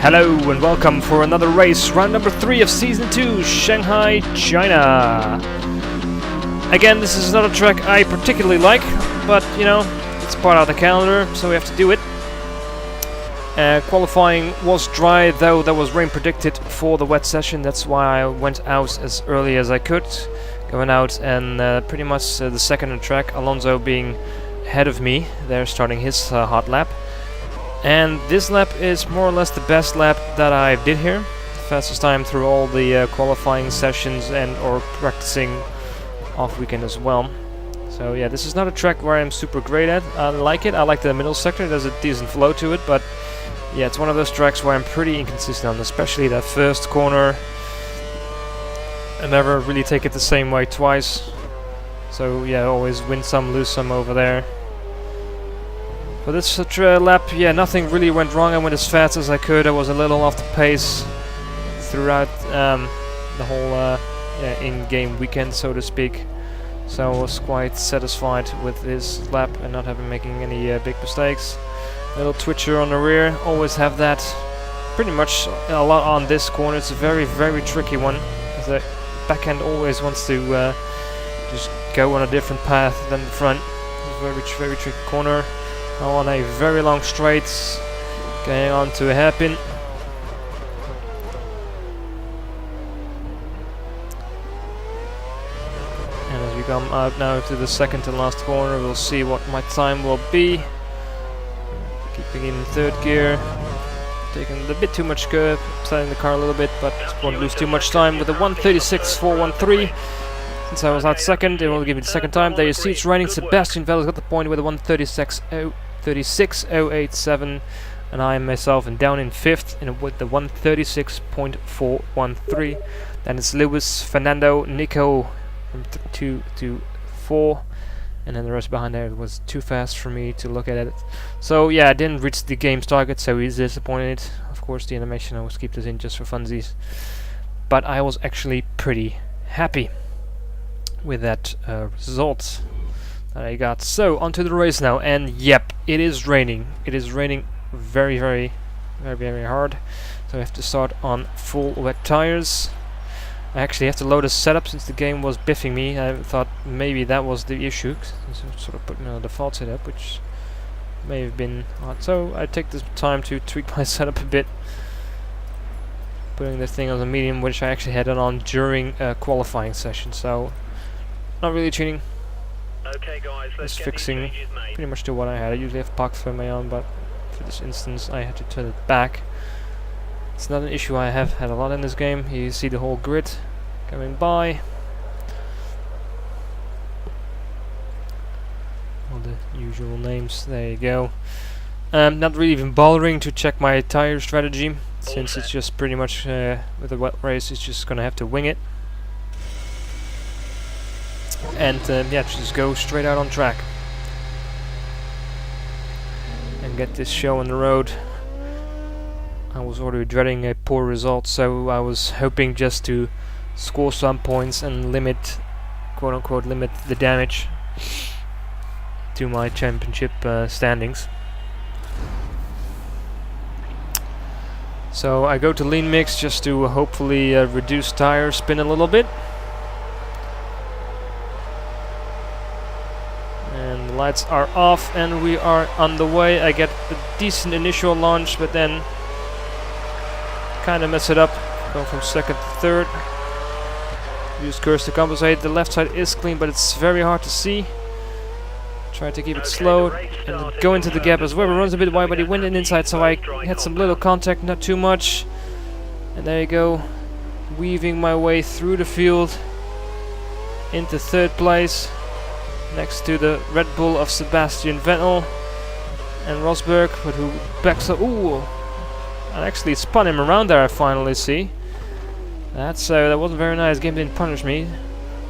Hello and welcome for another race, round number 3 of Season 2, Shanghai, China. Again, this is not a track I particularly like, but you know, it's part of the calendar, so we have to do it. Qualifying was dry, though there was rain predicted for the wet session. That's why I went out as early as I could. Going out and pretty much the second on track, Alonso being ahead of me. They're starting his hot lap. And this lap is more or less the best lap that I did here. The fastest time through all the qualifying sessions and or practicing off weekend as well. So yeah, this is not a track where I'm super great at. I like it. I like the middle sector. There's a decent flow to it, but yeah, it's one of those tracks where I'm pretty inconsistent on, especially that first corner. I never really take it the same way twice. So yeah, always win some, lose some over there. For this lap, yeah, nothing really went wrong. I went as fast as I could. I was a little off the pace throughout the whole in-game weekend, so to speak. So I was quite satisfied with this lap and not making any big mistakes. Little twitcher on the rear, always have that. Pretty much a lot on this corner. It's a very, very tricky one. The back end always wants to just go on a different path than the front. It's a very, very tricky corner. Now on a very long straight, going on to a hairpin. And as we come out now to the second to last corner, we'll see what my time will be. Keeping in third gear, taking a bit too much curve, sliding the car a little bit, but won't lose too much time with a 1:36.413. Since I was out second, it will give me the second time. There you see it's raining. Sebastian Vettel's got the point with a 1:36.087, and I myself am down in fifth and with the 1:36.413. Then it's Lewis, Fernando, Nico from 2 to 4. And then the rest behind there was too fast for me to look at it. So yeah, I didn't reach the game's target, so he's disappointed. Of course, the animation, I will keep this in just for funsies. But I was actually pretty happy with that result that I got. So, onto the race now. And yep, it is raining. It is raining very, very, very, very hard. So I have to start on full wet tires. I actually have to load a setup since the game was biffing me. I thought maybe that was the issue. So it sort of put me on a default setup, which may have been odd. So I take this time to tweak my setup a bit. Putting the thing on the medium, which I actually had it on during a qualifying session. So not really cheating. Okay, guys, Just fixing pretty much to what I had. I usually have park for my own, but for this instance I had to turn it back. It's not an issue I have had a lot in this game. You see the whole grid going by. All the usual names, there you go. Not really even bothering to check my tire strategy, since it's just pretty much with a wet race, it's just gonna have to wing it. And yeah, just go straight out on track. And get this show on the road. I was already dreading a poor result, so I was hoping just to score some points and limit, quote unquote, limit the damage to my championship standings. So I go to lean mix just to hopefully reduce tire spin a little bit. And the lights are off and we are on the way. I get a decent initial launch, but then kind of mess it up, going from second to third. Use curves to compensate. The left side is clean, but it's very hard to see. Try to keep it slow and go into the gap as well. It runs a bit wide, but he went in inside, so I had some little contact, not too much. And there you go, weaving my way through the field into third place, next to the Red Bull of Sebastian Vettel and Rosberg, but who backs up. Ooh! I actually spun him around there, I finally see. That wasn't very nice. Game didn't punish me.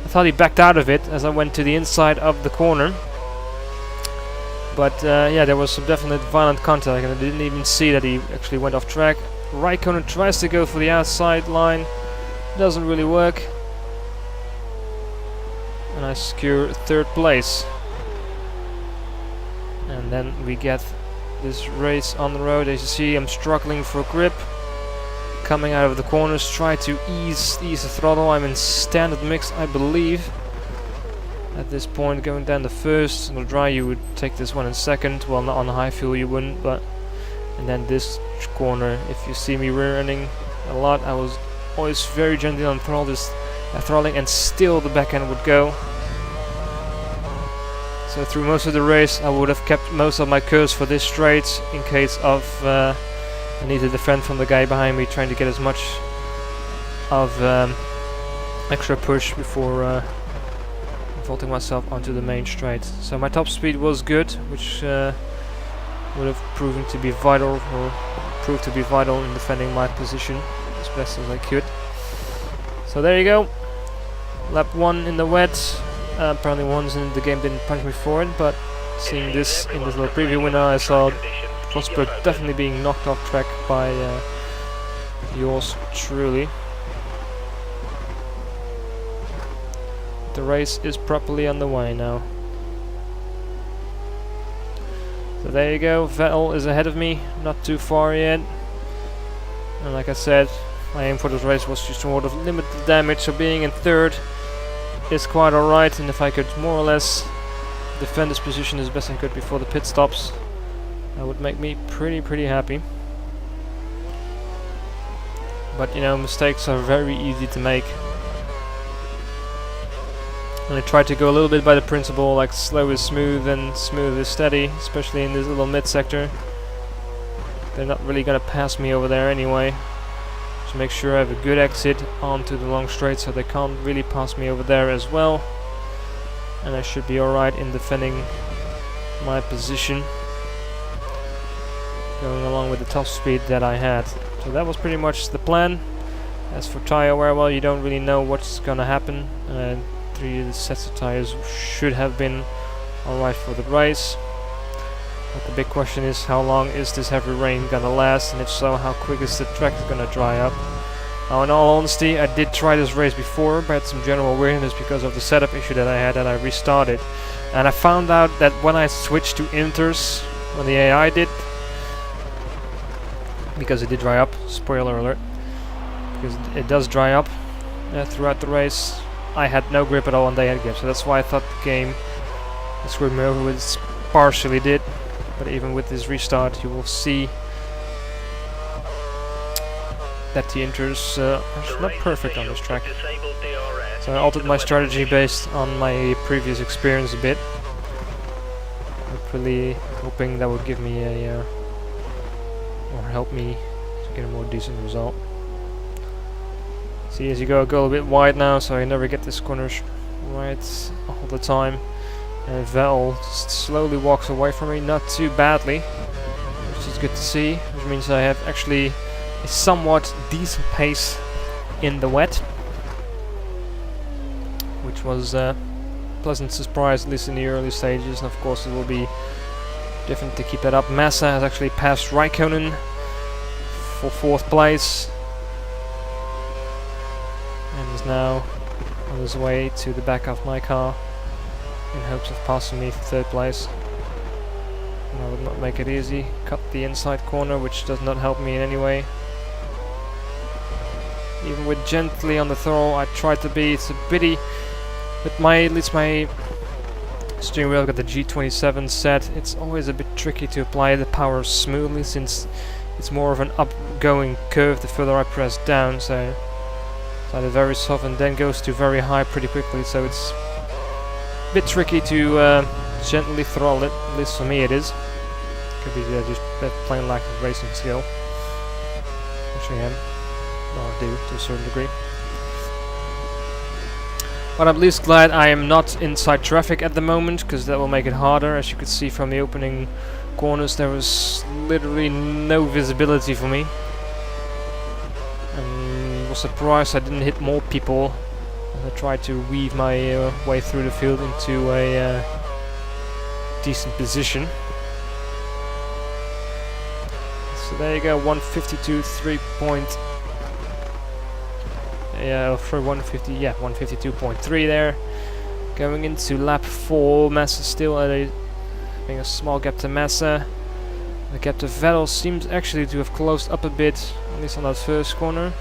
I thought he backed out of it as I went to the inside of the corner. But yeah, there was some definite violent contact, and I didn't even see that he actually went off track. Raikkonen tries to go for the outside line. Doesn't really work. And I secure third place. And And then we get this race on the road. As you see, I'm struggling for grip. Coming out of the corners, try to ease the throttle. I'm in standard mix, I believe. At this point, going down the first. On the dry, you would take this one in second. Well, not on high fuel, you wouldn't, but. And then this corner, if you see me rear-ending a lot, I was always very gently on throttling, and still the back end would go. So through most of the race, I would have kept most of my curves for this straight in case of I need to defend from the guy behind me, trying to get as much of extra push before vaulting myself onto the main straight. So my top speed was good, which would have proven to be vital, or proved to be vital in defending my position as best as I could. So there you go. Lap 1 in the wet. Apparently once in the game didn't punish me for it, but seeing this in this little preview window, I saw Rosberg definitely being knocked off track by yours truly. The race is properly underway now. So there you go, Vettel is ahead of me, not too far yet. And like I said, my aim for this race was just to sort of limit the damage, so being in third is quite alright, and if I could more or less defend this position as best I could before the pit stops, that would make me pretty happy. But you know, mistakes are very easy to make. And I tried to go a little bit by the principle, like slow is smooth and smooth is steady, especially in this little mid sector. They're not really gonna pass me over there anyway. To make sure I have a good exit onto the long straight, so they can't really pass me over there as well. And I should be alright in defending my position, going along with the top speed that I had. So that was pretty much the plan. As for tire wear, well, you don't really know what's gonna happen. 3 sets of tires should have been alright for the race. But the big question is, how long is this heavy rain gonna last, and if so, how quick is the track gonna dry up? Now, in all honesty, I did try this race before, but had some general weirdness because of the setup issue that I had, and I restarted. And I found out that when I switched to inters, when the AI did, because it did dry up, spoiler alert, because it does dry up throughout the race, I had no grip at all and they had grip, so that's why I thought the game screwed me over, which partially did. But even with this restart, you will see that the inters are not perfect on this track. So I altered my strategy based on my previous experience a bit. Hopefully, hoping that would give me a or help me to get a more decent result. See, as you go a little bit wide now, so I never get this corner right all the time. And Vettel just slowly walks away from me, not too badly, which is good to see, which means I have actually a somewhat decent pace in the wet, which was a pleasant surprise, at least in the early stages, and of course it will be different to keep that up. Massa has actually passed Raikkonen for 4th place, and is now on his way to the back of my car, in hopes of passing me for 3rd place. And I would not make it easy. Cut the inside corner, which does not help me in any way. Even with gently on the throttle, I tried to be. It's a bitty, with at least my steering wheel got the G27 set. It's always a bit tricky to apply the power smoothly, since it's more of an upgoing curve the further I press down. So it's very soft and then goes to very high pretty quickly. So it's a bit tricky to gently throttle it, at least for me it is. Could be just plain lack of racing skill, which I am, well, I do to a certain degree. But I'm at least glad I am not inside traffic at the moment, because that will make it harder. As you could see from the opening corners, there was literally no visibility for me. And was surprised I didn't hit more people. I tried to weave my way through the field into a decent position. So there you go, 152 for 150, yeah, 152.3 there. Going into lap 4, Massa still at a keeping a small gap to Massa. The gap to Vettel seems actually to have closed up a bit, at least on that first corner.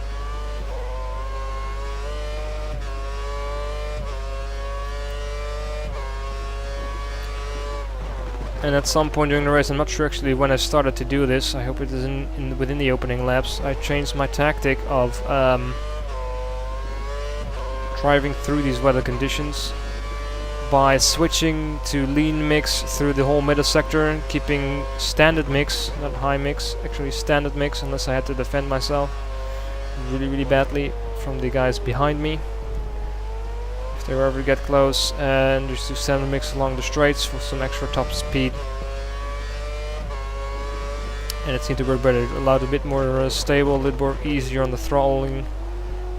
And at some point during the race, I'm not sure actually when I started to do this, I hope it is within the opening laps, I changed my tactic of driving through these weather conditions by switching to lean mix through the whole middle sector, keeping standard mix, not high mix, actually standard mix, unless I had to defend myself really badly from the guys behind me. If they ever get close, and just do standard mix along the straights for some extra top speed. And it seemed to work better. It allowed a bit more stable, a little more easier on the throttling.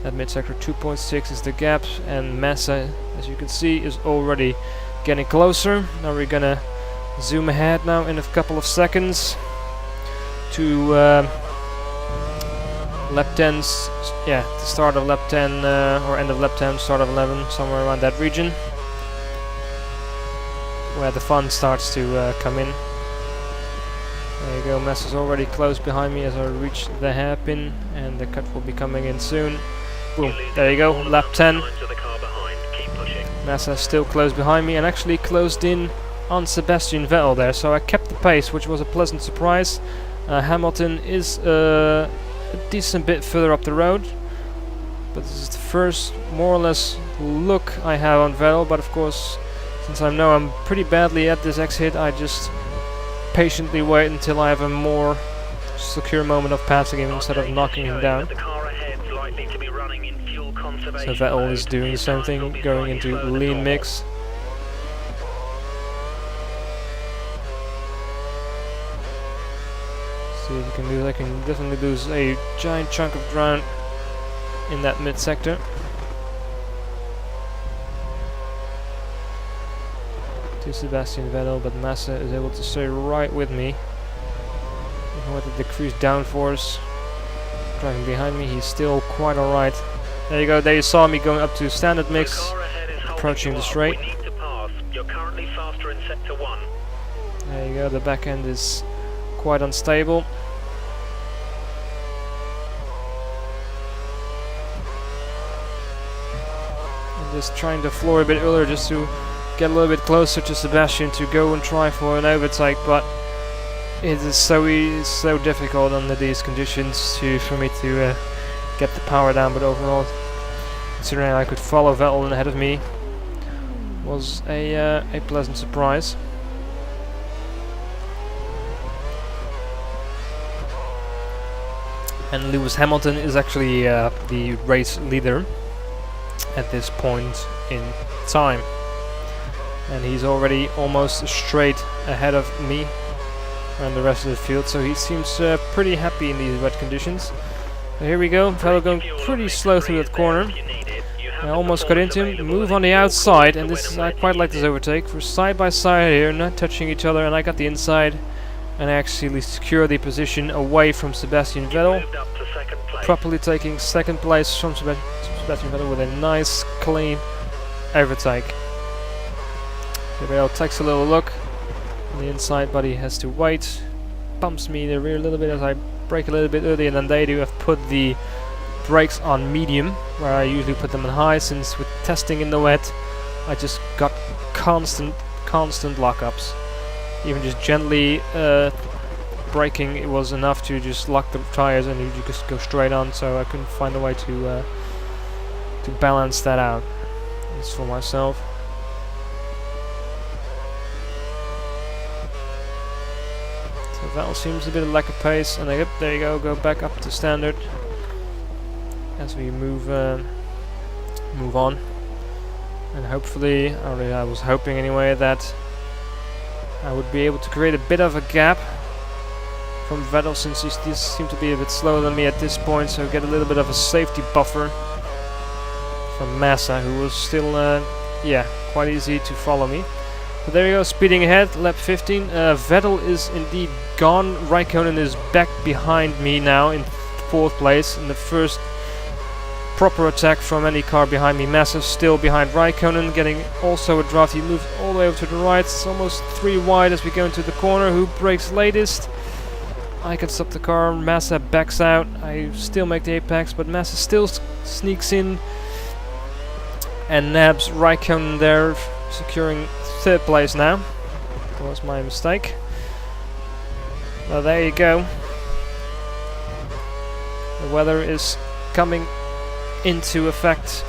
At mid-sector 2.6 is the gap, and Massa, as you can see, is already getting closer. Now we're gonna zoom ahead now in a couple of seconds to lap 10, yeah, the start of lap 10 or end of lap 10, start of 11, somewhere around that region, where the fun starts to come in. There you go, Massa's already close behind me as I reach the hairpin, and the cut will be coming in soon. Boom, there you go, lap 10. Massa still close behind me, and actually closed in on Sebastian Vettel there, so I kept the pace, which was a pleasant surprise. Hamilton is a decent bit further up the road, but this is the first more or less look I have on Vettel. But of course, since I know I'm pretty badly at this exit, I just patiently wait until I have a more secure moment of passing him instead of knocking him down. So Vettel is doing the same thing, going into lean mix. See if you can do that. I can definitely lose a giant chunk of ground in that mid sector. To Sebastian Vettel, but Massa is able to stay right with me. Even with the decreased downforce driving behind me, he's still quite alright. There you go, there you saw me going up to standard mix, approaching the straight. There you go, the back end is quite unstable. I'm just trying to floor a bit earlier just to get a little bit closer to Sebastian to go and try for an overtake, but it is so difficult under these conditions for me to get the power down. But overall, considering I could follow Vettel ahead of me, was a pleasant surprise. And Lewis Hamilton is actually the race leader at this point in time, and he's already almost straight ahead of me and the rest of the field, so he seems pretty happy in these wet conditions. So here we go, Vettel going pretty slow through that corner. I almost got into him, move on the outside, and this is, I quite like this overtake. We're side by side here, not touching each other, and I got the inside, and I actually secure the position away from Sebastian Vettel, properly taking second place from Sebastian Vettel with a nice clean overtake. Vettel takes a little look on the inside, but he has to wait. Bumps me in the rear a little bit as I brake a little bit earlier than they do. I've put the brakes on medium, where I usually put them on high, since with testing in the wet I just got constant lockups. Even just gently braking, it was enough to just lock the tires and you just go straight on, so I couldn't find a way to balance that out. It's for myself. So Vettel seems a bit of lack of pace, and yep, there you go back up to standard as we move on. And hopefully, or I was hoping anyway, that I would be able to create a bit of a gap from Vettel, since he seemed to be a bit slower than me at this point, so get a little bit of a safety buffer from Massa, who was still yeah, quite easy to follow me. But there you go, speeding ahead, lap 15. Vettel is indeed gone. Raikkonen is back behind me now in 4th place. In the first proper attack from any car behind me. Massa still behind Raikkonen, getting also a draft. He moves all the way over to the right. It's almost 3 wide as we go into the corner. Who brakes latest? I can stop the car. Massa backs out. I still make the apex, but Massa still sneaks in and nabs Raikkonen there, securing 3rd place now. That was my mistake. Well, there you go. The weather is coming into effect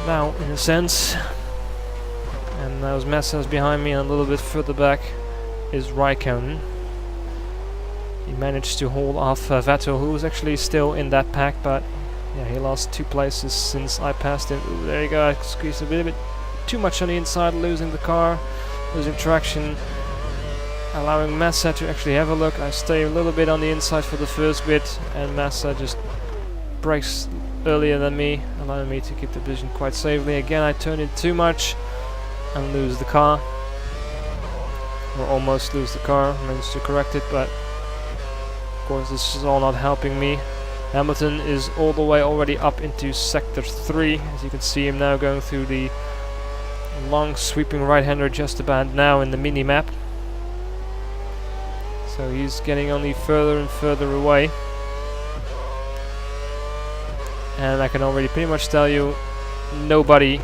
now, in a sense. And those Massa's behind me, and a little bit further back is Raikkonen. He managed to hold off Vettel, who was actually still in that pack, but yeah, he lost 2 places since I passed him. Ooh, there you go, I squeezed a bit too much on the inside, losing the car, losing traction, allowing Massa to actually have a look. I stay a little bit on the inside for the first bit, and Massa just brakes earlier than me, allowing me to keep the position quite safely. Again, I turn it too much and lose the car, or almost lose the car. Managed to correct it, but of course this is all not helping me. Hamilton is all the way already up into sector 3, as you can see him now going through the long sweeping right-hander just about now in the mini-map. So he's getting only further and further away. And I can already pretty much tell you nobody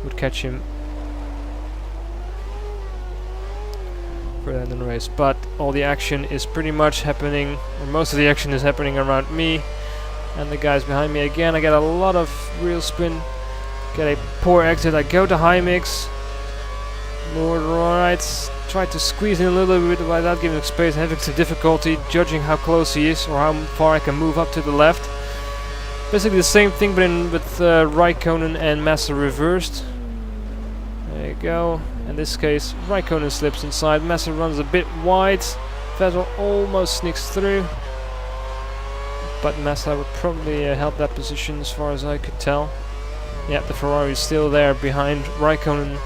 would catch him further in the race. But all the action is pretty much happening, or most of the action is happening around me and the guys behind me. Again, I get a lot of real spin, get a poor exit. I go to high mix, lower right, try to squeeze in a little bit without giving space, having some difficulty judging how close he is or how far I can move up to the left. Basically the same thing, but with Raikkonen and Massa reversed. There you go. In this case, Raikkonen slips inside, Massa runs a bit wide, Vettel almost sneaks through, but Massa would probably help that position as far as I could tell. Yeah, the Ferrari is still there behind Raikkonen.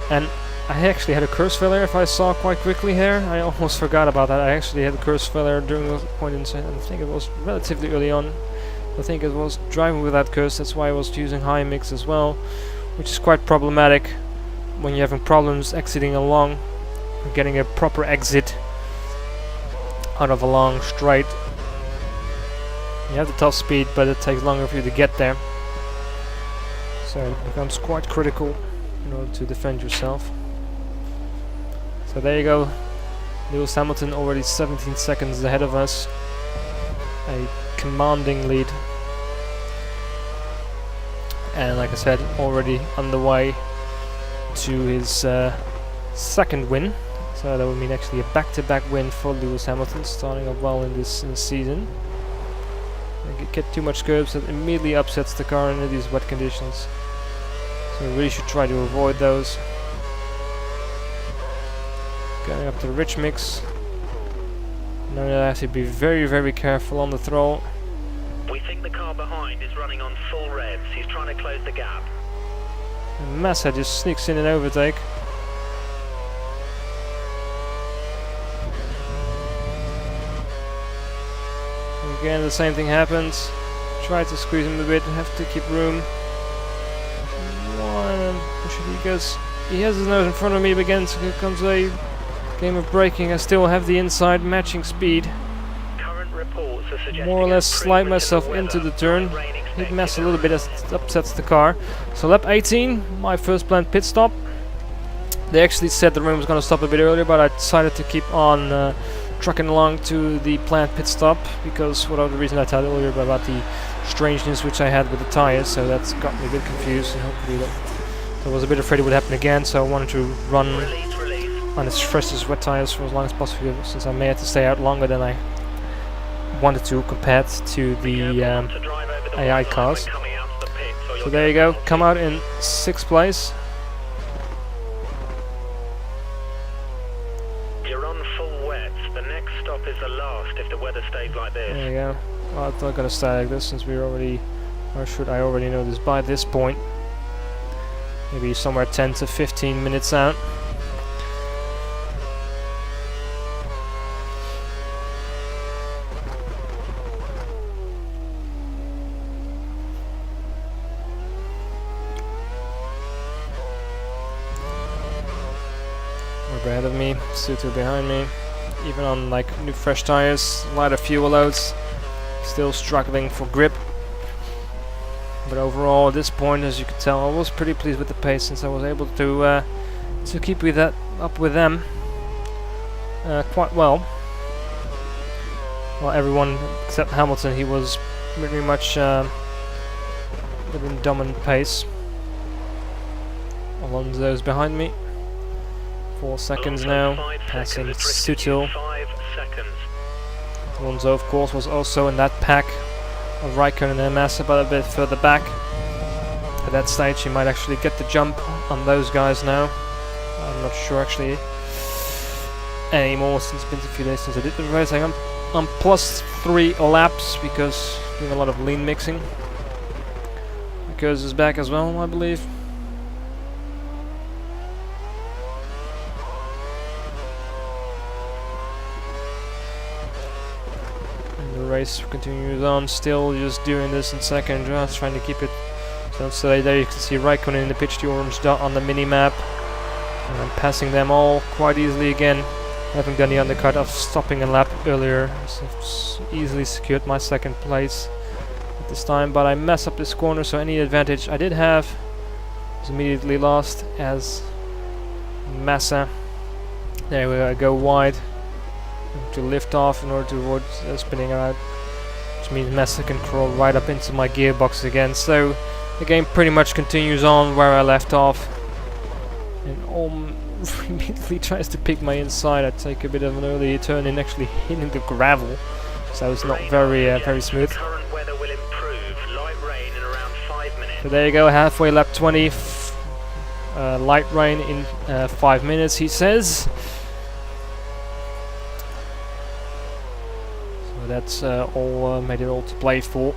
And I actually had a curse failure, if I saw quite quickly here. I almost forgot about that. I actually had a curse failure during the point in time. I think it was relatively early on. I think it was driving with that curse, that's why I was using high mix as well, which is quite problematic when you're having problems exiting along, or getting a proper exit out of a long straight. You have the top speed, but it takes longer for you to get there. So it becomes quite critical in order to defend yourself. So there you go, Lewis Hamilton already 17 seconds ahead of us. A commanding lead. And like I said, already on the way to his 2nd win. So that would mean actually a back-to-back win for Lewis Hamilton, starting off well in this season. If you get too much curbs, that immediately upsets the car in these wet conditions. So we really should try to avoid those. Going up to the rich mix. Now I have to be very, very careful on the throttle. We think the car behind is running on full revs. He's trying to close the gap. And Massa just sneaks in an overtake. Again, the same thing happens. Try to squeeze him a bit, have to keep room. He has his nose in front of me, but again, so here comes a game of braking. I still have the inside matching speed. Current reports are suggesting More or less slide myself into the turn. Hit Massa a little bit as it upsets the car. So lap 18, my first planned pit stop. They actually said the room was going to stop a bit earlier, but I decided to keep on trucking along to the planned pit stop because whatever the reason I told earlier about the strangeness which I had with the tires, so that's got me a bit confused, and hopefully I was a bit afraid it would happen again, so I wanted to run on as fresh as wet tires for as long as possible, since I may have to stay out longer than I wanted to compared to the AI cars. So there you go, come out in 6th place. You're on full wet. The next stop is the last if the weather stays like this. There you go. Well, it's not gonna stay like this since we're already, or should I already know this by this point. Maybe somewhere 10 to 15 minutes out. Weber ahead of me, Suter behind me. Even on like new fresh tires, lighter fuel loads, still struggling for grip. But overall, at this point, as you could tell, I was pretty pleased with the pace since I was able to keep with that up with them quite well. Well, everyone except Hamilton, he was pretty much within dominant pace. Alonso's behind me. 4 seconds now, passing Sutil. Alonso, of course, was also in that pack of Raikkonen and Massa, but a bit further back. At that stage, he might actually get the jump on those guys now. I'm not sure actually anymore, since it's been a few days since I did the race. I'm +3 laps because doing a lot of lean mixing. Because is back as well, I believe. The race continues on, still just doing this in second, just trying to keep it. So there you can see Raikkonen in the pitched orange dot on the mini-map. And I'm passing them all quite easily again. Having done the undercut of stopping a lap earlier, so I've easily secured my second place at this time. But I mess up this corner, so any advantage I did have was immediately lost as Massa. There we go, I go wide to lift off in order to avoid spinning around, which means Massa can crawl right up into my gearbox again. So the game pretty much continues on where I left off, and immediately tries to pick my inside. I take a bit of an early turn in, actually hitting the gravel, so it's not very smooth. So there you go, halfway lap 20, light rain in 5 minutes, he says. That's all made it all to play for.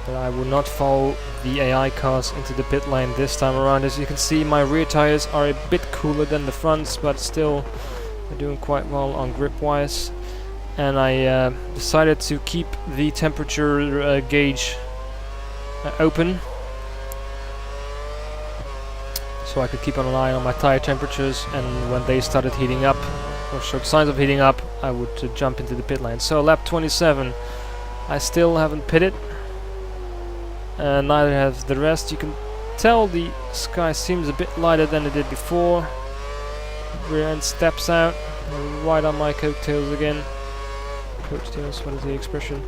But I will not follow the AI cars into the pit lane this time around. As you can see, my rear tires are a bit cooler than the fronts, but still they're doing quite well on grip wise. And I decided to keep the temperature gauge open, so I could keep an eye on my tire temperatures, and when they started heating up or showed signs of heating up, I would jump into the pit lane. So lap 27, I still haven't pitted, neither have the rest. You can tell the sky seems a bit lighter than it did before. Rear end steps out, right on my coattails again. Coattails, what is the expression?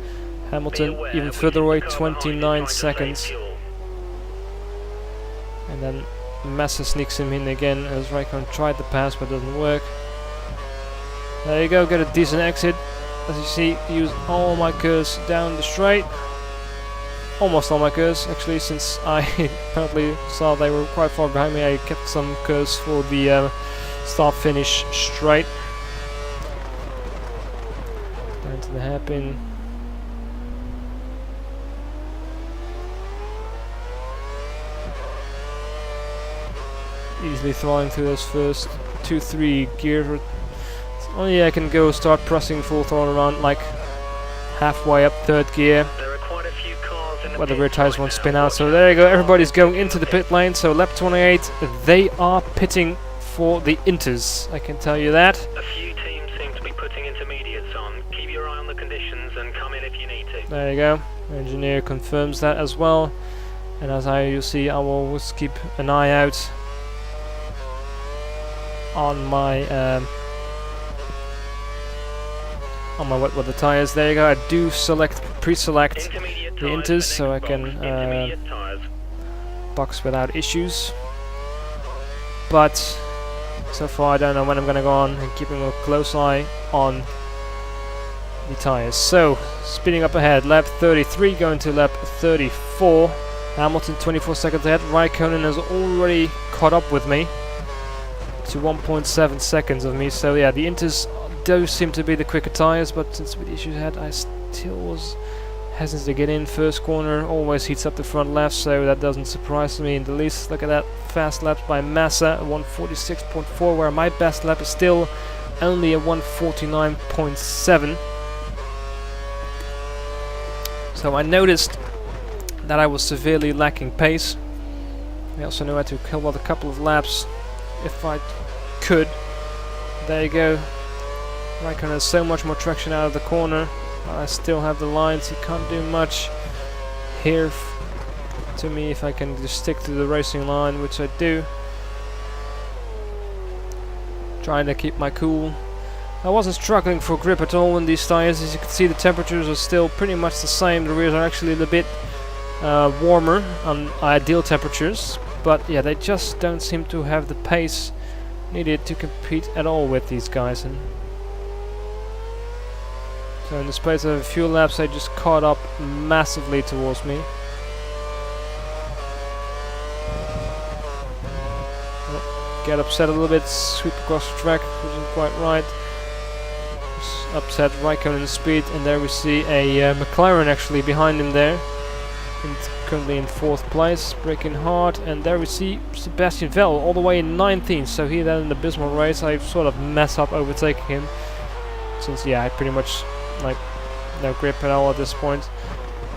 Hamilton even further away, 29 seconds. And then Massa sneaks him in again as Raikkonen tried the pass but doesn't work. There you go, get a decent exit. As you see, use all my curves down the straight. Almost all my curves, actually, since I apparently saw they were quite far behind me. I kept some curves for the start-finish straight. Down to the hairpin. Easily throwing through those first 2-3 gears. Only I can go start pressing full throttle around like halfway up third gear, where the rear tires won't spin out. So there you go, everybody's going into the pit lane. So lap 28, they are pitting for the Inters, I can tell you that. A few teams seem to be putting intermediates on. Keep your eye on the conditions and come in if you need to. There you go, engineer confirms that as well. And as you'll see, I will always keep an eye out on my wet weather tires. There you go, I do pre-select the Inters, so I can box without issues. But so far I don't know when I'm gonna go on, and keeping a close eye on the tires. So speeding up ahead, lap 33 going to lap 34. Hamilton 24 seconds ahead. Raikkonen has already caught up with me to 1.7 seconds of me. So yeah, the Inters do seem to be the quicker tires, but since with the issues ahead, I still was hesitant to get in. First corner always heats up the front left, so that doesn't surprise me in the least. Look at that fast laps by Massa, 146.4, where my best lap is still only a 149.7. So I noticed that I was severely lacking pace. I also knew I had to kill out a couple of laps if I could. There you go. Raikkonen has so much more traction out of the corner. I still have the lines. He can't do much here to me if I can just stick to the racing line, which I do. Trying to keep my cool. I wasn't struggling for grip at all in these tires. As you can see, the temperatures are still pretty much the same. The rears are actually a little bit warmer on ideal temperatures, but yeah, they just don't seem to have the pace needed to compete at all with these guys. And so in the space of a few laps, they just caught up massively towards me. Get upset a little bit, sweep across the track, which isn't quite right. Just upset Raikkonen's speed, and there we see a McLaren actually behind him there. And currently in 4th place, braking hard, and there we see Sebastian Vettel all the way in 19th, so he had an abysmal race. I sort of mess up overtaking him, since yeah, I pretty much like no grip at all at this point.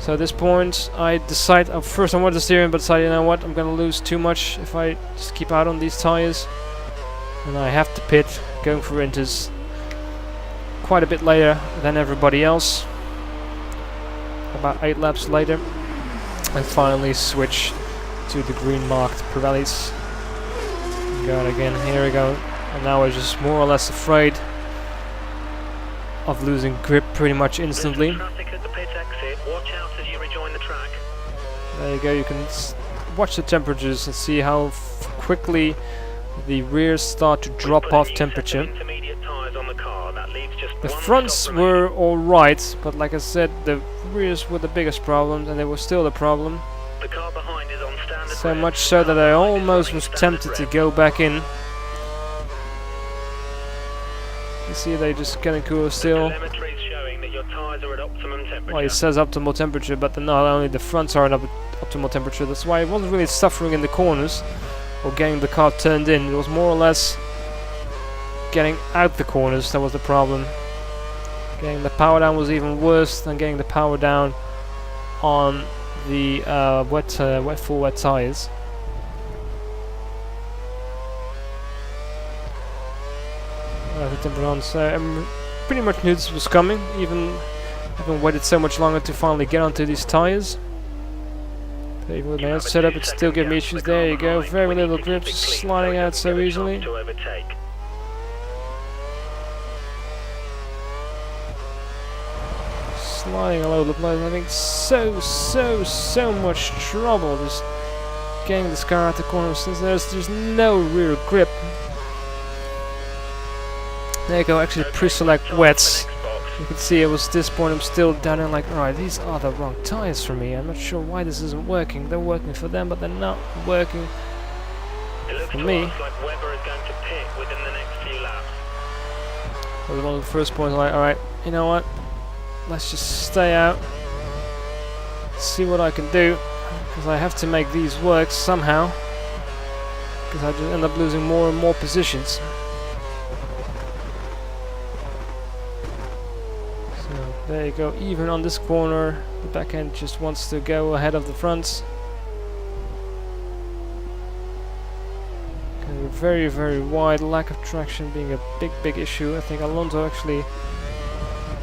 So at this point, I decide, first I wanted to steer him, but decided, you know what, I'm gonna lose too much if I just keep out on these tires. And I have to pit, going for inters quite a bit later than everybody else. About 8 laps later. And finally switch to the green marked Pirellis. Go again, here we go. And now I'm just more or less afraid of losing grip pretty much instantly. Watch out as you rejoin the track. There you go, you can watch the temperatures and see how quickly the rears start to drop off temperature. The fronts were alright, but like I said, the rears were the biggest problem, and they were still the problem. The car behind is on standard So much so that I almost was tempted to go back in. You see, they just getting cool still. Well, it says optimal temperature, but not only the fronts are at optimal temperature. That's why I wasn't really suffering in the corners or getting the car turned in. It was more or less getting out the corners that was the problem. Getting the power down was even worse than getting the power down on the full wet tires. So I pretty much knew this was coming, even having waited so much longer to finally get onto these tires. But even with my own setup, it still gave me issues. There you go, very little grips, sliding out so easily. Sliding all over the place, having so much trouble just getting this car out the corner since there's no rear grip. There you go, actually pre-select wets. You can see it was this point I'm still down and like, alright, these are the wrong tires for me. I'm not sure why this isn't working. They're working for them, but they're not working for me. Like Webber is going to pit within the next few laps. That was one of the first points, like, alright, you know what? Let's just stay out. See what I can do. Because I have to make these work somehow. Because I just end up losing more and more positions. There you go, even on this corner, the back end just wants to go ahead of the fronts. Very, very wide, lack of traction being a big issue. I think Alonso actually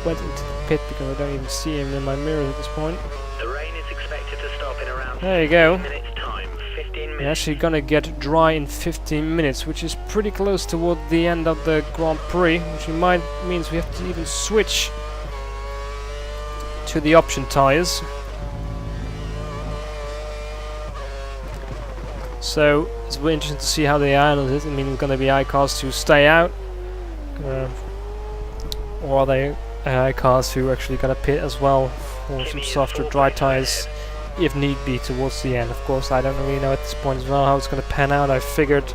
went into the pit because I don't even see him in my mirror at this point. The rain is expected to stop in around there you go. 15 minutes time. 15 minutes. You're actually gonna get dry in 15 minutes, which is pretty close toward the end of the Grand Prix, which means we have to even switch to the option tires. So it's really interesting to see how they handle it. I mean, it's going to be iCars to stay out, or are they iCars who actually going to pit as well for some softer dry tires if need be towards the end. Of course, I don't really know at this point as well how it's going to pan out. I figured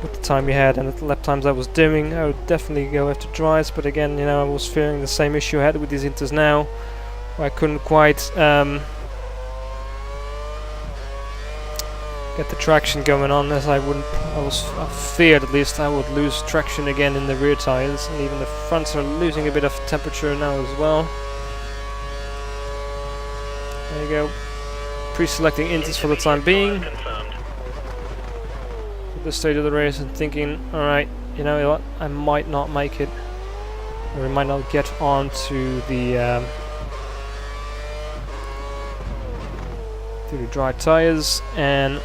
with the time we had and the lap times I was doing, I would definitely go after dries, but again, you know, I was fearing the same issue I had with these inters now. I couldn't quite get the traction going on, as I feared at least I would lose traction again in the rear tires, and even the fronts are losing a bit of temperature now as well. There you go, pre-selecting inters for the time being. For this stage of the race and thinking, alright, you know what, I might not make it, or I might not get onto the through the dry tires, and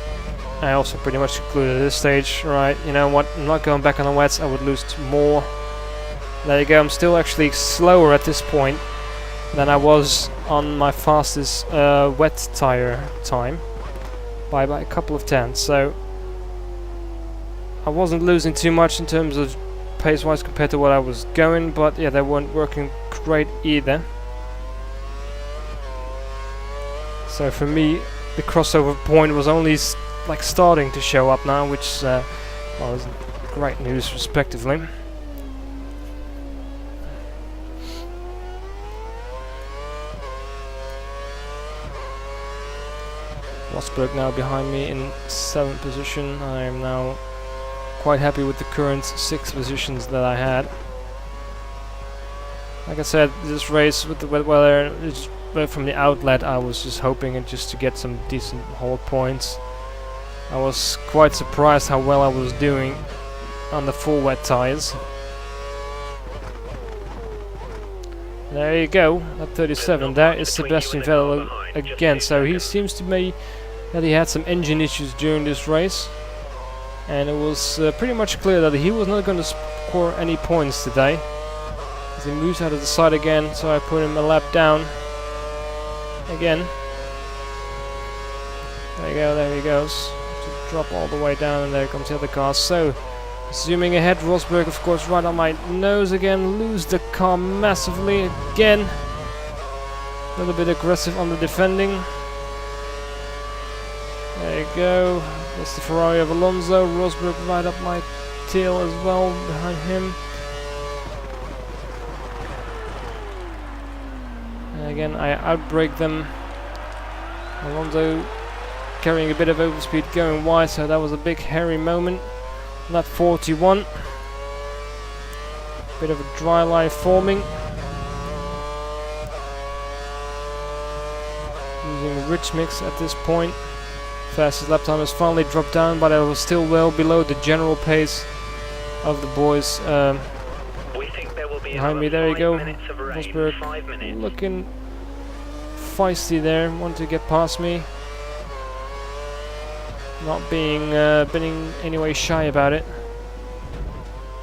I also pretty much concluded at this stage, right, you know what, I'm not going back on the wets, I would lose more. There you go, I'm still actually slower at this point than I was on my fastest wet tire time by a couple of tenths, so I wasn't losing too much in terms of pace-wise compared to what I was going, but yeah, they weren't working great either. So for me, the crossover point was only like starting to show up now, which well, is great news respectively. Rosberg now behind me in 7th position. I am now quite happy with the current 6 positions that I had. Like I said, this race with the wet weather, from the outlet I was just hoping just to get some decent hold points. I was quite surprised how well I was doing on the full wet tires. There you go, at 37. There is Sebastian Vettel again. So he seems to me that he had some engine issues during this race, and it was pretty much clear that he was not going to score any points today. As he moves out of the side again, so I put him a lap down again. There you go, there he goes. To drop all the way down, and there comes the other car. So zooming ahead, Rosberg of course right on my nose again, lose the car massively again. A little bit aggressive on the defending. There you go, that's the Ferrari of Alonso. Rosberg right up my tail as well, behind him. And again I outbrake them. Alonso carrying a bit of overspeed going wide, so that was a big hairy moment. Lap 41. Bit of a dry line forming. Using rich mix at this point. Fastest lap time has finally dropped down, but I was still well below the general pace of the boys behind me. There you go, Rosberg looking feisty there, wanted to get past me. Not being any way shy about it.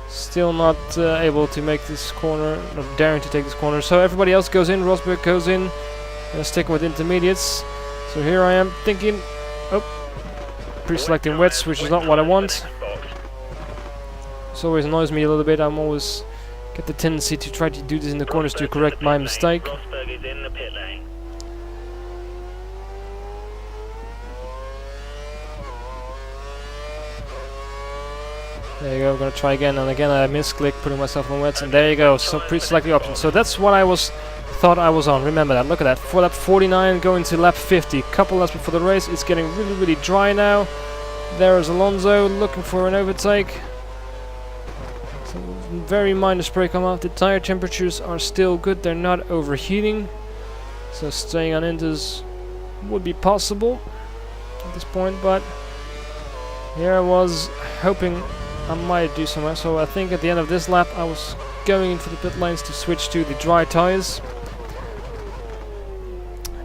Still not able to make this corner, not daring to take this corner. So everybody else goes in, Rosberg goes in, and sticking with intermediates. So here I am thinking, oh, pre-selecting wets, which is not what I want. This always annoys me a little bit. I'm always get the tendency to try to do this in the corners to correct my mistake. There you go, I'm gonna try again, and again I misclick, putting myself on wets, and there you go, so pre-select the option. So that's what I thought I was on, remember that, look at that, for lap 49 going to lap 50, couple laps before the race. It's getting really, really dry now. There is Alonso looking for an overtake. Some very minor spray come off. The tire temperatures are still good, they're not overheating, so staying on inters would be possible at this point, but here I was hoping I might do something. So I think at the end of this lap I was going in for the pit lanes to switch to the dry tires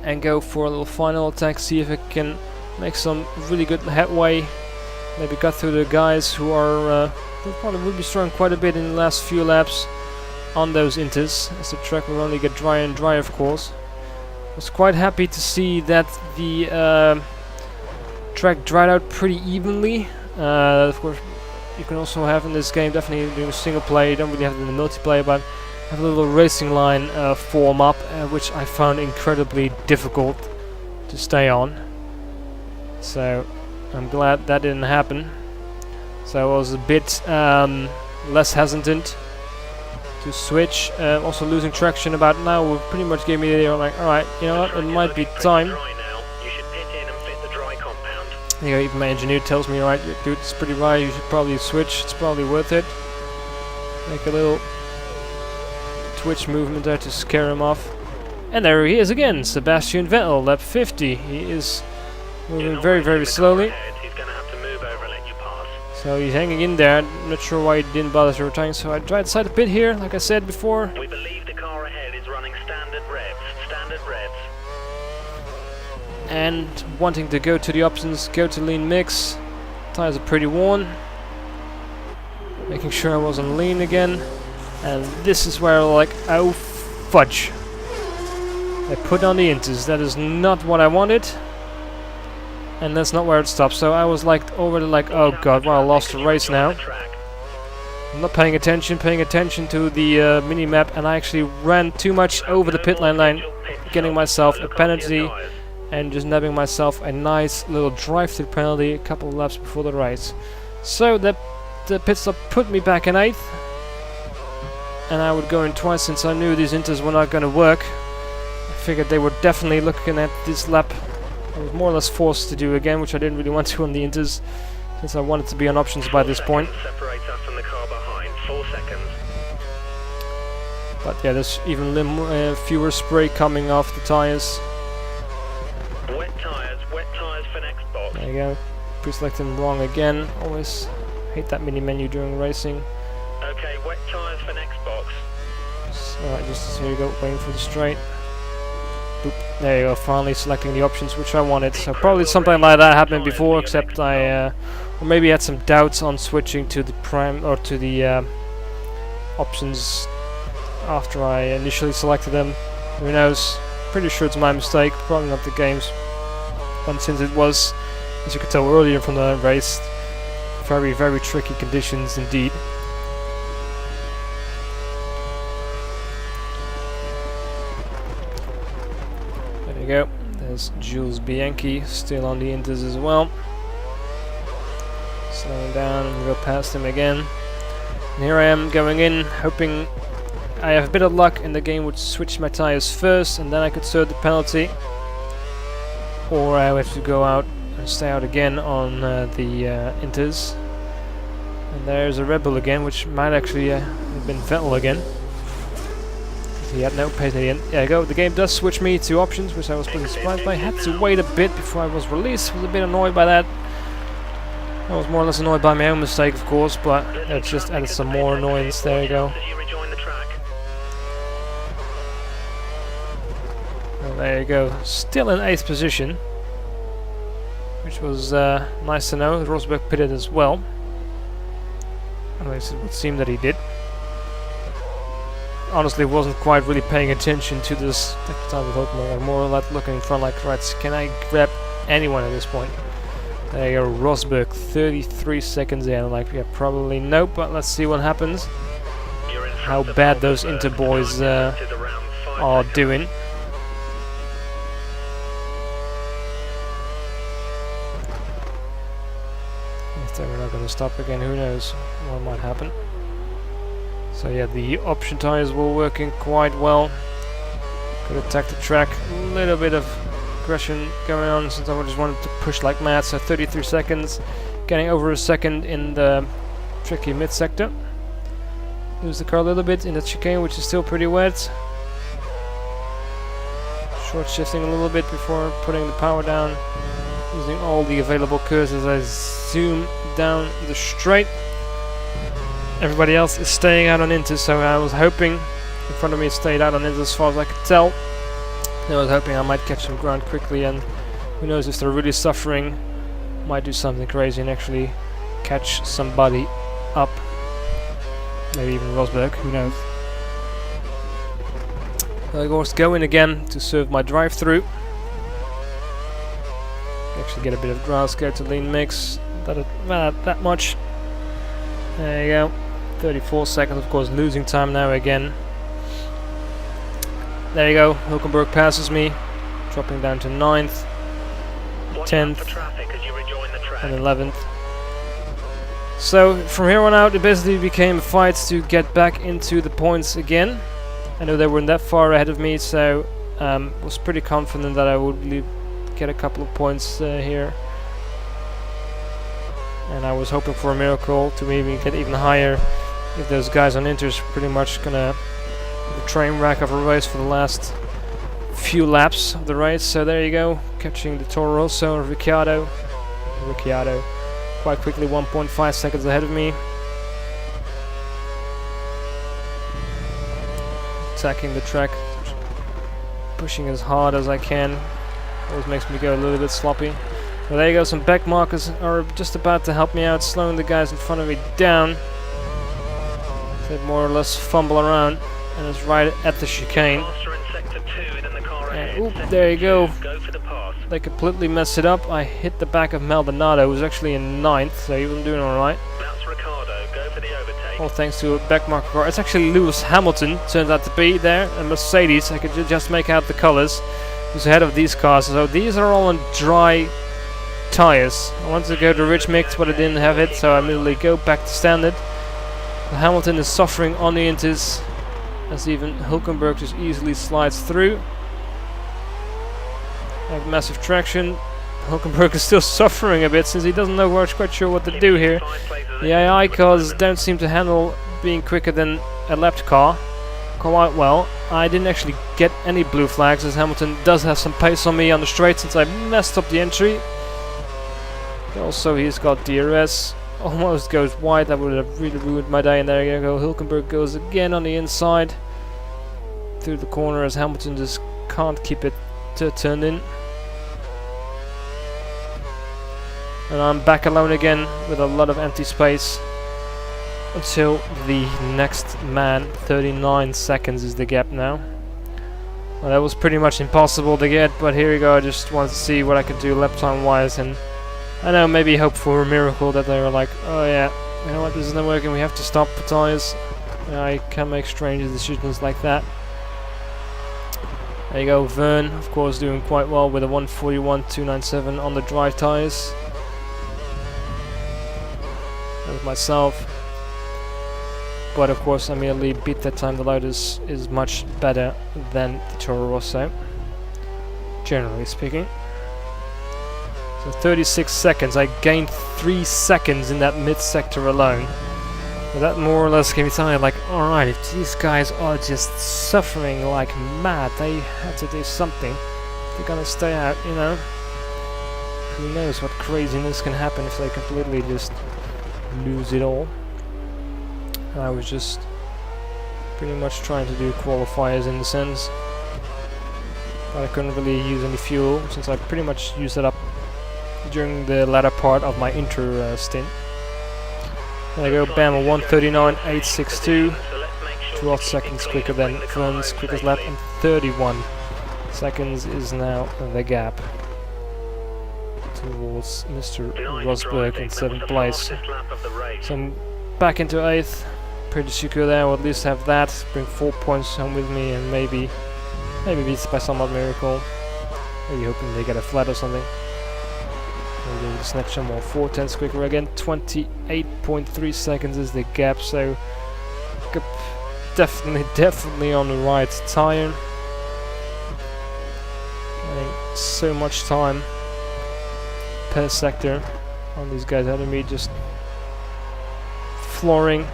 and go for a little final attack, see if I can make some really good headway. Maybe cut through the guys who are who probably will be struggling quite a bit in the last few laps on those inters, as the track will only get drier and drier, of course. I was quite happy to see that the track dried out pretty evenly. Of course, you can also have in this game, definitely doing single player, you don't really have it in the multiplayer, but have a little racing line form up, which I found incredibly difficult to stay on. So I'm glad that didn't happen. So I was a bit less hesitant to switch. Also losing traction about now would pretty much give me the idea, like, alright, you know what, it might be time. You know, even my engineer tells me, alright, dude, it's pretty dry, you should probably switch, it's probably worth it. Make a little twitch movement there to scare him off. And there he is again, Sebastian Vettel, lap 50. He is moving very, very slowly. So he's hanging in there. I'm not sure why he didn't bother to return. So I tried to side the pit here, like I said before. We believe the car ahead is running standard revs. Standard revs. And wanting to go to the options, go to lean mix. Tires are pretty worn. Making sure I was on lean again. And this is where I'm like, oh fudge. I put on the inters. That is not what I wanted. And that's not where it stopped. So I was like already like, oh god, well I lost the race now. I'm not paying attention to the mini-map, and I actually ran too much over the pit line, getting myself a penalty and just nabbing myself a nice little drive-through penalty a couple of laps before the race. So the pit stop put me back in 8th, and I would go in twice since I knew these inters were not going to work. I figured they were definitely looking at this lap. I was more or less forced to do again, which I didn't really want to on the inters, since I wanted to be on options by this point. Separates us from the car behind. 4 seconds. But yeah, there's even fewer spray coming off the tires. Wet tires for next box. There you go. Pre-selecting wrong again. Always hate that mini menu during racing. Okay, wet tires for next box. So just here you go, waiting for the straight. Boop. There you go, finally selecting the options which I wanted. So probably something like that happened before, except I or maybe had some doubts on switching to the prime or to the options after I initially selected them. Who knows? Pretty sure it's my mistake, probably not the game's. But since it was, as you could tell earlier from the race, very, very tricky conditions indeed. There you go. There's Jules Bianchi still on the inters as well. Slowing down and go past him again. And here I am going in, hoping I have a bit of luck and the game would switch my tires first, and then I could serve the penalty. Or I would have to go out and stay out again on the inters. And there's a Red Bull again, which might actually have been Vettel again. He had no pace at the end. There you go. The game does switch me to options, which I was pretty surprised by. I had to wait a bit before I was released. I was a bit annoyed by that. I was more or less annoyed by my own mistake, of course, but it just added some more annoyance. There you go. Well, there you go. Still in 8th position, which was nice to know. Rosberg pitted as well. At least it would seem that he did. Honestly, wasn't quite really paying attention to this at the time of opening. I'm more or less looking in front like, right, can I grab anyone at this point? There you go, Rosberg, 33 seconds in. I'm like, yeah, probably nope, but let's see what happens. How bad those Inter boys are doing. If they're not going to stop again, who knows what might happen. So yeah, the option tires were working quite well. Could attack the track. A little bit of aggression going on since I just wanted to push like mad. So 33 seconds, getting over a second in the tricky mid sector. Lose the car a little bit in the chicane, which is still pretty wet. Short shifting a little bit before putting the power down. Using all the available curves as I zoom down the straight. Everybody else is staying out on inters, so I was hoping in front of me stayed out on inters as far as I could tell. I was hoping I might catch some ground quickly, and who knows, if they're really suffering, might do something crazy and actually catch somebody up. Maybe even Rosberg, who knows. So of course, go in again to serve my drive-through. Actually get a bit of grass, go to lean mix, not that much. There you go. 34 seconds, of course, losing time now again. There you go, Hulkenberg passes me, dropping down to 9th, 10th, and 11th. So, from here on out, it basically became a fight to get back into the points again. I know they weren't that far ahead of me, so was pretty confident that I would get a couple of points here. And I was hoping for a miracle to maybe get even higher if those guys on Inter's pretty much gonna have a train wreck of a race for the last few laps of the race. So there you go, catching the Toro Rosso, Ricciardo, quite quickly, 1.5 seconds ahead of me. Attacking the track, pushing as hard as I can. Always makes me go a little bit sloppy. Well, there you go, some back markers are just about to help me out, slowing the guys in front of me down. They more or less fumble around, and it's right at the chicane. And, oop, there you go. They completely messed it up. I hit the back of Maldonado, who was actually in 9th, so he wasn't doing alright. All thanks to a backmarker car. It's actually Lewis Hamilton, turns out to be there, and Mercedes. I could just make out the colours. Who's ahead of these cars. So these are all on dry tyres. I wanted to go to rich mix, but I didn't have it, so I immediately go back to standard. Hamilton is suffering on the inters, as even Hulkenberg just easily slides through. I have massive traction. Hulkenberg is still suffering a bit since he doesn't know quite sure what to do here. The AI cars don't seem to handle being quicker than a lapped car quite well. I didn't actually get any blue flags, as Hamilton does have some pace on me on the straight since I messed up the entry. Also, he's got DRS. Almost goes wide. That would have really ruined my day. And there you go. Hulkenberg goes again on the inside through the corner, as Hamilton just can't keep it turned in. And I'm back alone again with a lot of empty space until the next man. 39 seconds is the gap now. Well, that was pretty much impossible to get, but here we go. I just wanted to see what I could do lap time wise, and I know, maybe hope for a miracle that they were like, oh yeah, you know what, this isn't working, we have to stop the tires. I can make strange decisions like that. There you go, Vern, of course, doing quite well with a 141.297 on the dry tires. That was myself. But of course, I immediately beat that time. The Lotus is much better than the Toro Rosso, generally speaking. So 36 seconds. I gained 3 seconds in that mid-sector alone. But that more or less gave me time like, alright, if these guys are just suffering like mad, they have to do something. They're gonna stay out, you know. Who knows what craziness can happen if they completely just lose it all. And I was just pretty much trying to do qualifiers in the sense. But I couldn't really use any fuel since I pretty much used it up during the latter part of my inter stint. There you go, bam, a 139.862, 12 seconds quicker than Vern's quickest lap, and 31 seconds is now the gap towards Mr. Rosberg in 7th place. So I'm back into 8th, pretty secure there. I'll at least have that, bring 4 points home with me, and maybe beats by some odd miracle. Maybe hoping they get a flat or something. Maybe we'll snatch some more 4/10 quicker again. 28.3 seconds is the gap, so definitely on the right tire. Getting so much time per sector on these guys ahead of me, just flooring.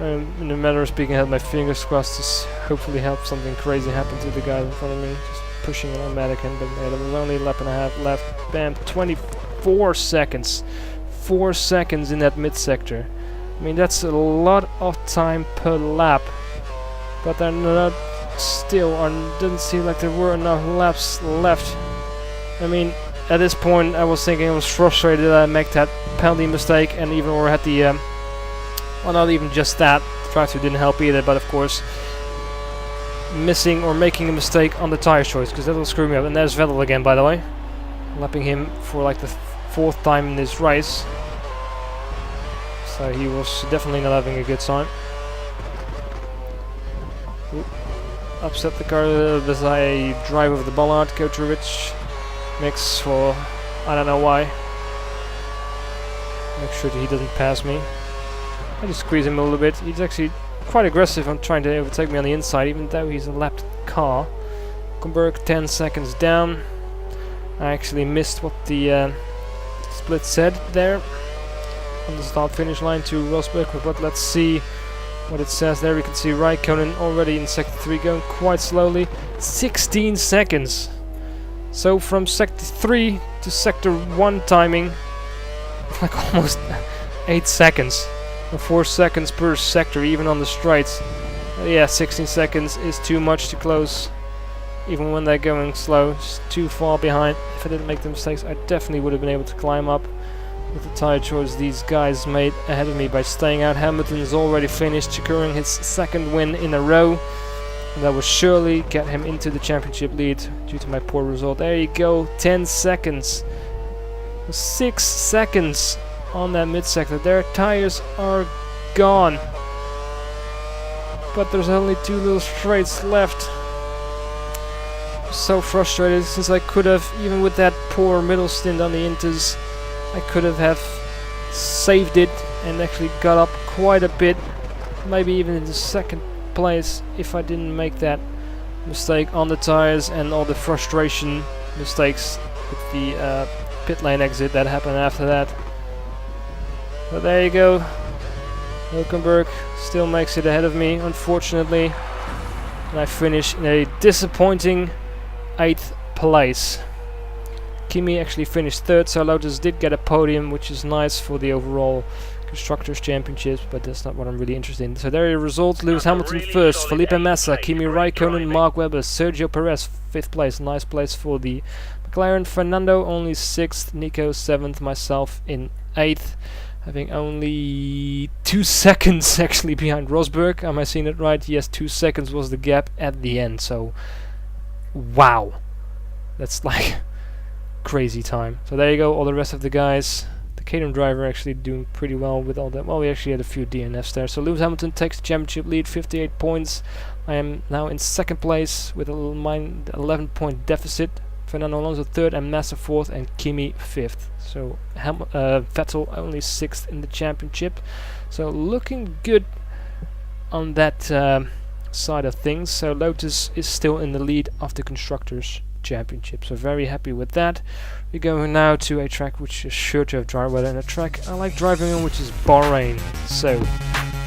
In a matter of speaking, I had my fingers crossed to hopefully have something crazy happen to the guys in front of me. Just pushing it on Madigan, but yeah, there was only a lap and a half left. Bam, 24 seconds. 4 seconds in that mid-sector. I mean, that's a lot of time per lap. But they're not still, or didn't seem like there were enough laps left. I mean, at this point, I was thinking I was frustrated that I made that penalty mistake, and even or had the, well, not even just that. The drive-through didn't help either, but of course, missing or making a mistake on the tire choice, because that will screw me up. And there's Vettel again, by the way, lapping him for like the 4th time in this race. So he was definitely not having a good time. Oop. Upset the car as I drive over the bollard, go to rich mix for I don't know why. Make sure that he doesn't pass me. I just squeeze him a little bit. He's actually quite aggressive on trying to overtake me on the inside, even though he's a lapped car. Hulkenberg 10 seconds down. I actually missed what the split said there on the start-finish line to Rosberg, but let's see what it says there. We can see Raikkonen already in sector 3 going quite slowly. 16 seconds. So from sector 3 to sector 1 timing, like almost 8 seconds. 4 seconds per sector, even on the straights. Yeah, 16 seconds is too much to close. Even when they're going slow, it's too far behind. If I didn't make the mistakes, I definitely would have been able to climb up with the tyre choice these guys made ahead of me by staying out. Hamilton is already finished, securing his second win in a row. And that will surely get him into the championship lead due to my poor result. There you go, 10 seconds. 6 seconds on that mid-sector. Their tires are gone. But there's only 2 little straights left. I'm so frustrated since I could have, even with that poor middle stint on the Inters, I could have saved it and actually got up quite a bit. Maybe even in the second place if I didn't make that mistake on the tires and all the frustration mistakes with the pit lane exit that happened after that. But there you go. Hülkenberg still makes it ahead of me, unfortunately. And I finish in a disappointing 8th place. Kimi actually finished 3rd, so Lotus did get a podium, which is nice for the overall Constructors' Championships, but that's not what I'm really interested in. So there are your results. Lewis Hamilton 1st, Felipe Massa, Kimi Raikkonen, Mark Webber, Sergio Perez 5th place. Nice place for the McLaren. Fernando only 6th, Nico 7th, myself in 8th. Having only 2 seconds actually behind Rosberg. Am I seeing it right? Yes, 2 seconds was the gap at the end. So, wow. That's like crazy time. So there you go, all the rest of the guys. The Caterham driver actually doing pretty well with all that. Well, we actually had a few DNFs there. So Lewis Hamilton takes the championship lead, 58 points. I am now in 2nd place with a 11-point deficit. Fernando Alonso 3rd and Massa 4th and Kimi 5th. So Vettel only 6th in the championship. So looking good on that side of things. So Lotus is still in the lead of the Constructors' Championship. So very happy with that. We're going now to a track which is sure to have dry weather, and a track I like driving on, which is Bahrain. So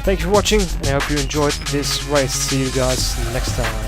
thank you for watching, and I hope you enjoyed this race. See you guys next time.